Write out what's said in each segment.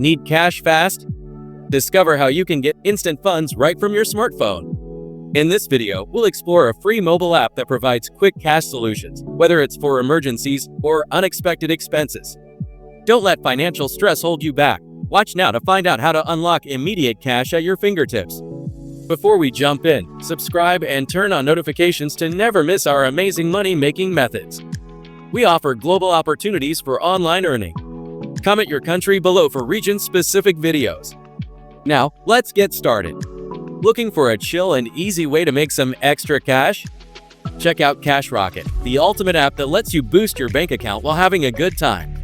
Need cash fast? Discover how you can get instant funds right from your smartphone. In this video, we'll explore a free mobile app that provides quick cash solutions, whether it's for emergencies or unexpected expenses. Don't let financial stress hold you back. Watch now to find out how to unlock immediate cash at your fingertips. Before we jump in, subscribe and turn on notifications to never miss our amazing money-making methods. We offer global opportunities for online earning. Comment your country below for region-specific videos. Now, let's get started. Looking for a chill and easy way to make some extra cash? Check out Cash Rocket, the ultimate app that lets you boost your bank account while having a good time.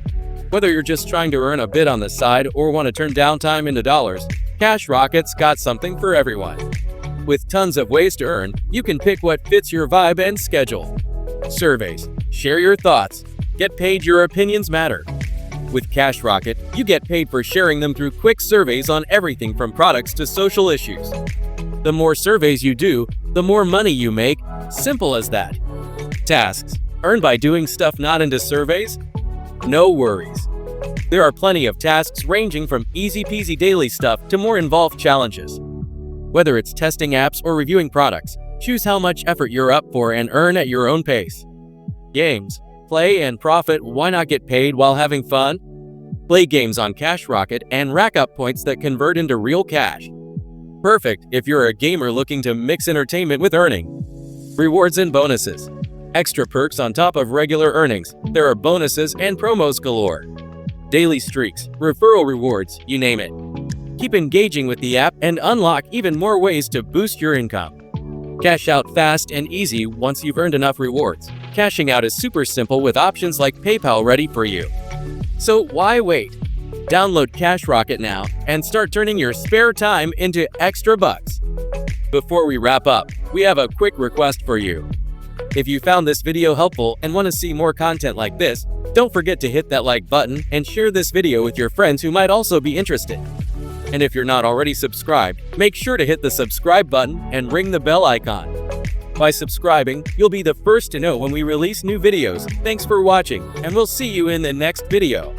Whether you're just trying to earn a bit on the side or want to turn downtime into dollars, Cash Rocket's got something for everyone. With tons of ways to earn, you can pick what fits your vibe and schedule. Surveys. Share your thoughts. Get paid. Your opinions matter. With Cash Rocket, you get paid for sharing them through quick surveys on everything from products to social issues. The more surveys you do, the more money you make. Simple as that. Tasks. Earn by doing stuff not into surveys? No worries. There are plenty of tasks ranging from easy-peasy daily stuff to more involved challenges. Whether it's testing apps or reviewing products, choose how much effort you're up for and earn at your own pace. Games. Play and profit. Why not get paid while having fun? Play games on Cash Rocket and rack up points that convert into real cash. Perfect if you're a gamer looking to mix entertainment with earning. Rewards and bonuses. Extra perks on top of regular earnings. There are bonuses and promos galore. Daily streaks, referral rewards, you name it. Keep engaging with the app and unlock even more ways to boost your income. Cash out fast and easy once you've earned enough rewards. Cashing out is super simple with options like PayPal ready for you. So why wait? Download Cash Rocket now and start turning your spare time into extra bucks. Before we wrap up, we have a quick request for you. If you found this video helpful and want to see more content like this, don't forget to hit that like button and share this video with your friends who might also be interested. And if you're not already subscribed, make sure to hit the subscribe button and ring the bell icon. By subscribing, you'll be the first to know when we release new videos. Thanks for watching, and we'll see you in the next video.